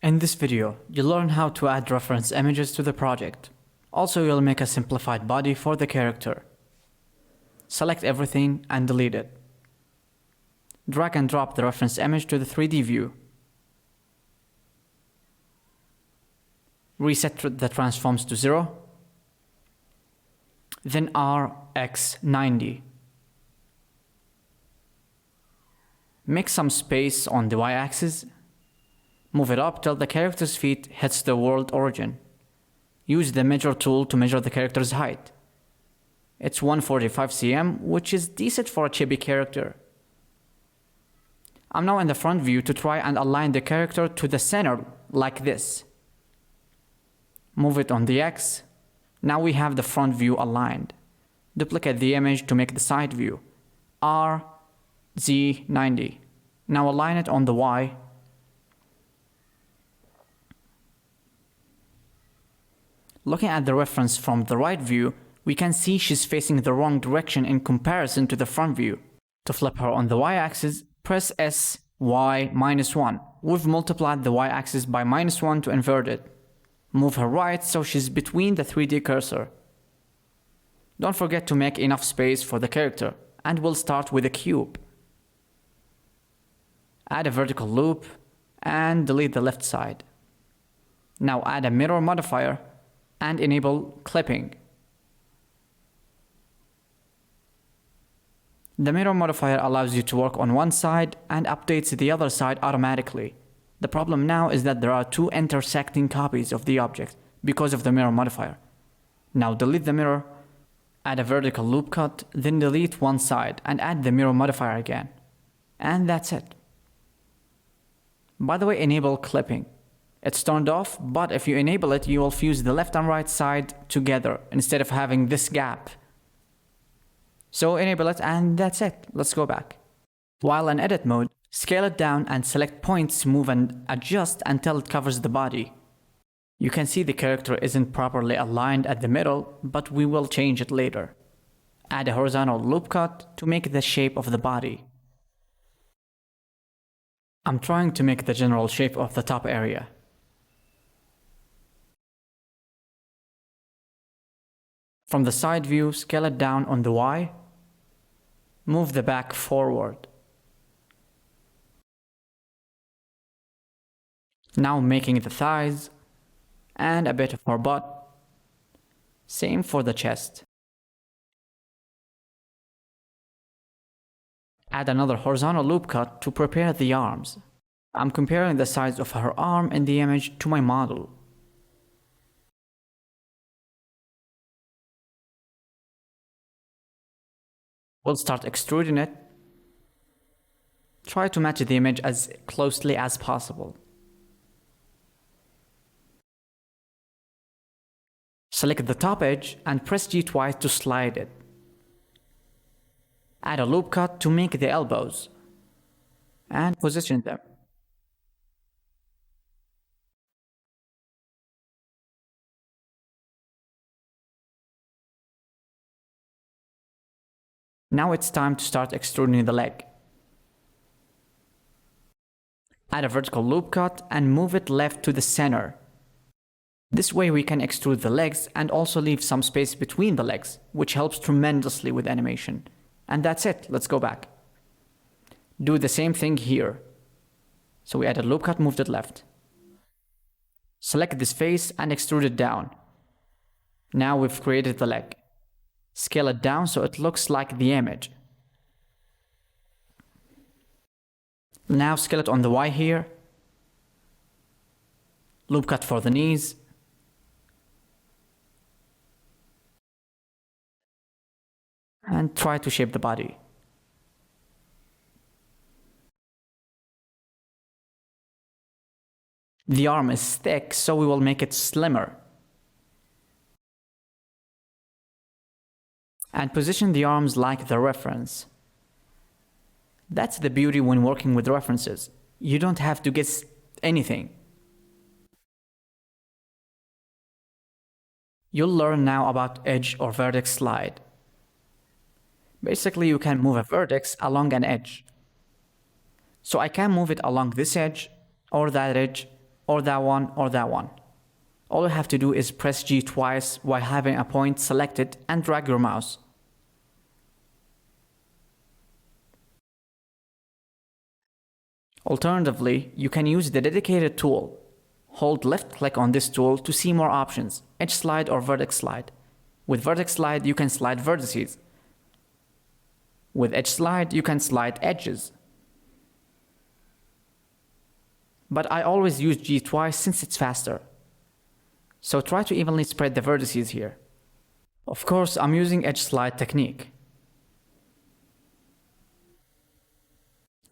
In this video, you'll learn how to add reference images to the project. Also, you'll make a simplified body for the character. Select everything and delete it. Drag and drop the reference image to the 3D view. Reset the transforms to 0. Then RX 90. Make some space on the y-axis. Move it up till the character's feet hits the world origin. Use the measure tool to measure the character's height. It's 145 cm, which is decent for a chibi character. I'm now in the front view to try and align the character to the center like this. Move it on the X. Now we have the front view aligned. Duplicate the image to make the side view. RZ90. Now align it on the Y. Looking at the reference from the right view, we can see she's facing the wrong direction in comparison to the front view. To flip her on the y-axis, press SY-1. We've multiplied the y-axis by -1 to invert it. Move her right so she's between the 3D cursor. Don't forget to make enough space for the character, and we'll start with a cube. Add a vertical loop and delete the left side. Now add a mirror modifier and enable clipping. The mirror modifier allows you to work on one side and updates the other side automatically. The problem now is that there are two intersecting copies of the object because of the mirror modifier. Now delete the mirror, add a vertical loop cut, then delete one side and add the mirror modifier again. And that's it. By the way, enable clipping. It's turned off, but if you enable it, you will fuse the left and right side together instead of having this gap. So enable it and that's it. Let's go back. While in edit mode, scale it down and select points, move and adjust until it covers the body. You can see the character isn't properly aligned at the middle, but we will change it later. Add a horizontal loop cut to make the shape of the body. I'm trying to make the general shape of the top area. From the side view, scale it down on the Y. Move the back forward. Now making the thighs and a bit of her butt. Same for the chest. Add another horizontal loop cut to prepare the arms. I'm comparing the size of her arm in the image to my model. We'll start extruding it. Try to match the image as closely as possible. Select the top edge and press G twice to slide it. Add a loop cut to make the elbows and position them. Now it's time to start extruding the leg. Add a vertical loop cut and move it left to the center. This way we can extrude the legs and also leave some space between the legs, which helps tremendously with animation. And that's it, let's go back. Do the same thing here. So we add a loop cut, moved it left. Select this face and extrude it down. Now we've created the leg. Scale it down so it looks like the image. Now scale it on the Y here. Loop cut for the knees. And try to shape the body. The arm is thick, so we will make it slimmer. And position the arms like the reference. That's the beauty when working with references. You don't have to guess anything. You'll learn now about edge or vertex slide. Basically, you can move a vertex along an edge. So I can move it along this edge or that edge or that one, or that one. All you have to do is press G twice while having a point selected and drag your mouse. Alternatively, you can use the dedicated tool. Hold left click on this tool to see more options, edge slide or vertex slide. With vertex slide, you can slide vertices. With edge slide, you can slide edges. But I always use G twice since it's faster. So try to evenly spread the vertices here. Of course, I'm using edge slide technique.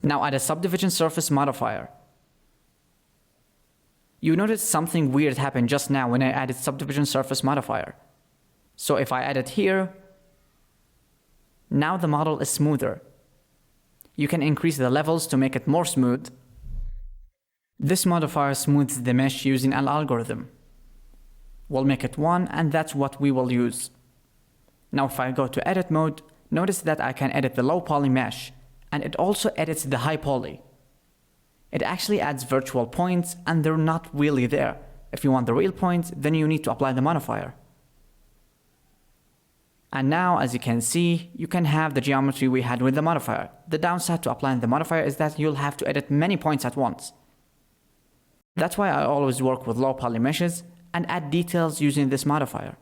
Now add a subdivision surface modifier. You notice something weird happened just now when I added subdivision surface modifier. So if I add it here, now the model is smoother. You can increase the levels to make it more smooth. This modifier smooths the mesh using an algorithm. We'll make it 1 and that's what we will use. Now if I go to edit mode, notice that I can edit the low poly mesh, and it also edits the high poly. It actually adds virtual points and they're not really there. If you want the real points, then you need to apply the modifier. And now, as you can see, you can have the geometry we had with the modifier. The downside to applying the modifier is that you'll have to edit many points at once. That's why I always work with low poly meshes and add details using this modifier.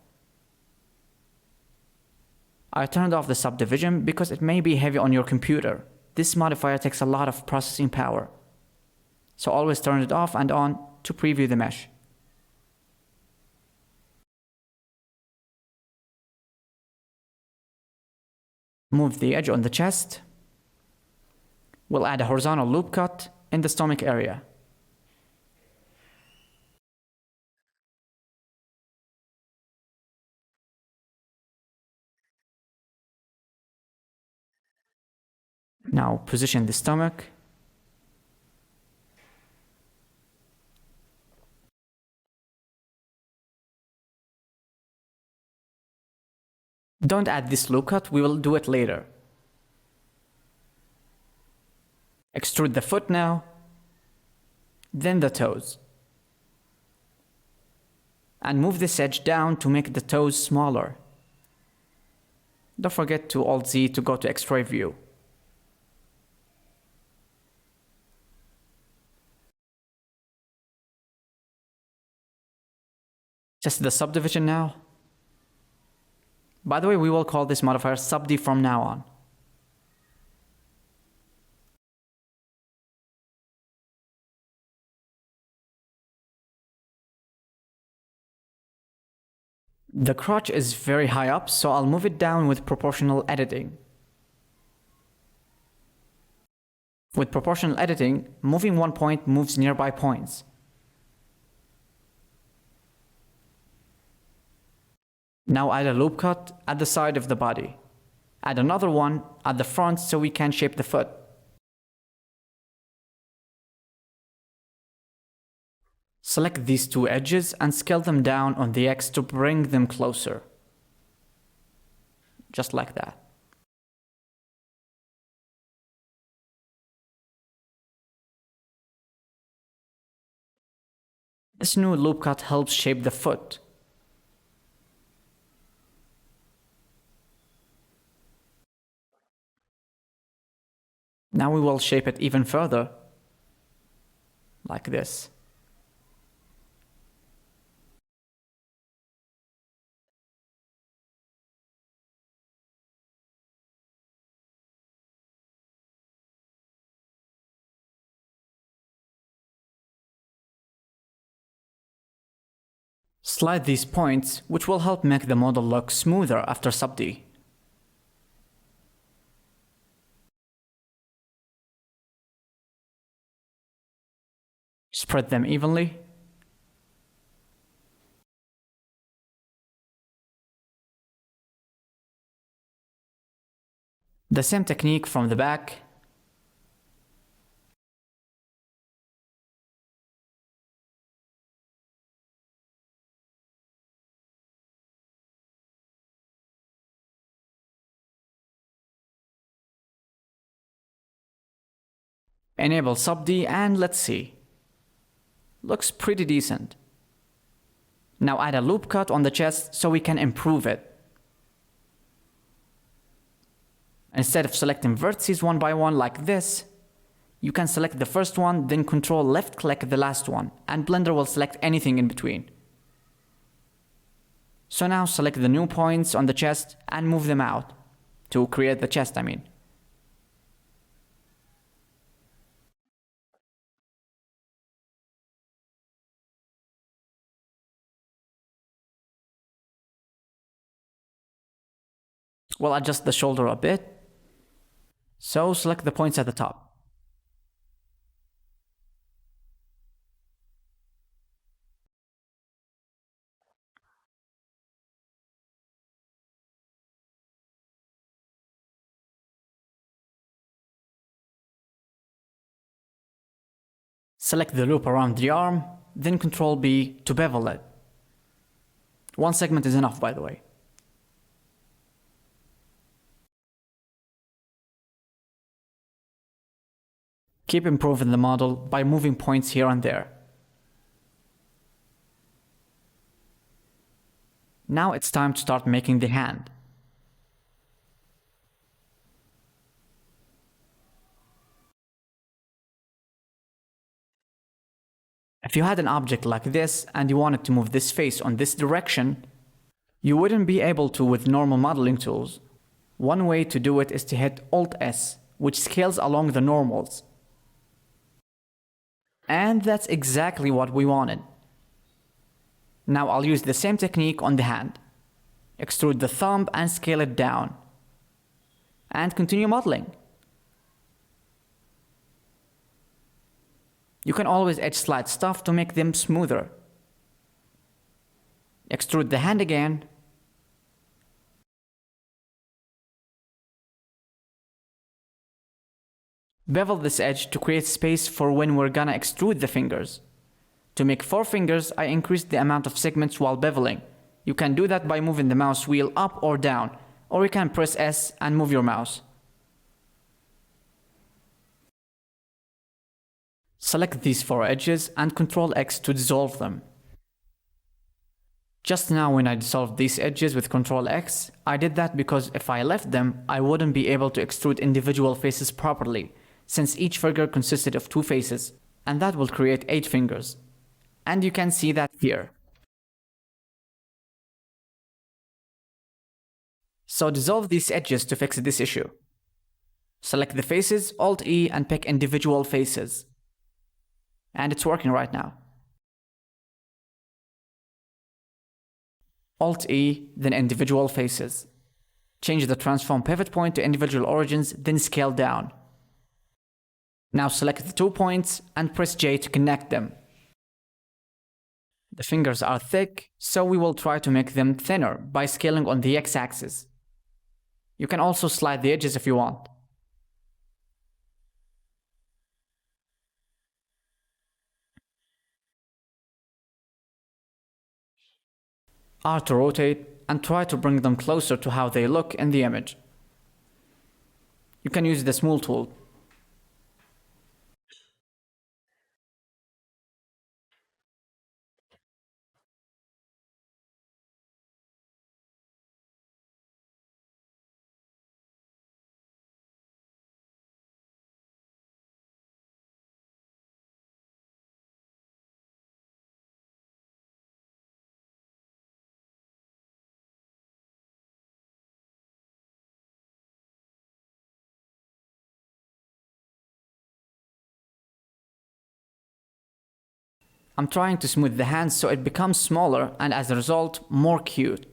I turned off the subdivision because it may be heavy on your computer. This modifier takes a lot of processing power. So always turn it off and on to preview the mesh. Move the edge on the chest. We'll add a horizontal loop cut in the stomach area. Now position the stomach. Don't add this loop cut, we will do it later. Extrude the foot now, then the toes. And move this edge down to make the toes smaller. Don't forget to Alt-Z to go to X-ray view. Just the subdivision now. By the way, we will call this modifier subd from now on. The crotch is very high up, so I'll move it down with proportional editing. With proportional editing, moving one point moves nearby points. Now add a loop cut at the side of the body. Add another one at the front so we can shape the foot. Select these two edges and scale them down on the X to bring them closer. Just like that. This new loop cut helps shape the foot. Now we will shape it even further, like this. Slide these points, which will help make the model look smoother after subd. Spread them evenly. The same technique from the back. Enable subd and let's see. Looks pretty decent. Now add a loop cut on the chest so we can improve it. Instead of selecting vertices one by one like this, you can select the first one, then Control left click the last one, and Blender will select anything in between. So now select the new points on the chest and move them out, to create the chest I mean. We'll adjust the shoulder a bit. So select the points at the top. Select the loop around the arm, then Ctrl B to bevel it. One segment is enough, by the way. Keep improving the model by moving points here and there. Now it's time to start making the hand. If you had an object like this and you wanted to move this face on this direction, you wouldn't be able to with normal modeling tools. One way to do it is to hit Alt-S, which scales along the normals. And that's exactly what we wanted. Now I'll use the same technique on the hand. Extrude the thumb and scale it down. And continue modeling. You can always edge slide stuff to make them smoother. Extrude the hand again. Bevel this edge to create space for when we're gonna extrude the fingers. To make 4 fingers, I increased the amount of segments while beveling. You can do that by moving the mouse wheel up or down, or you can press S and move your mouse. Select these 4 edges and Ctrl X to dissolve them. Just now when I dissolved these edges with Ctrl X, I did that because if I left them, I wouldn't be able to extrude individual faces properly, since each finger consisted of 2 faces, and that will create 8 fingers. And you can see that here. So dissolve these edges to fix this issue. Select the faces, Alt-E and pick individual faces. And it's working right now. Alt-E, then individual faces. Change the transform pivot point to individual origins, then scale down. Now select the 2 points and press J to connect them. The fingers are thick, so we will try to make them thinner by scaling on the X-axis. You can also slide the edges if you want. R to rotate and try to bring them closer to how they look in the image. You can use the smooth tool. I'm trying to smooth the hands so it becomes smaller and as a result, more cute.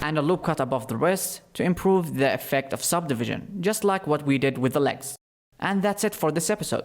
And a loop cut above the wrist to improve the effect of subdivision, just like what we did with the legs. And that's it for this episode.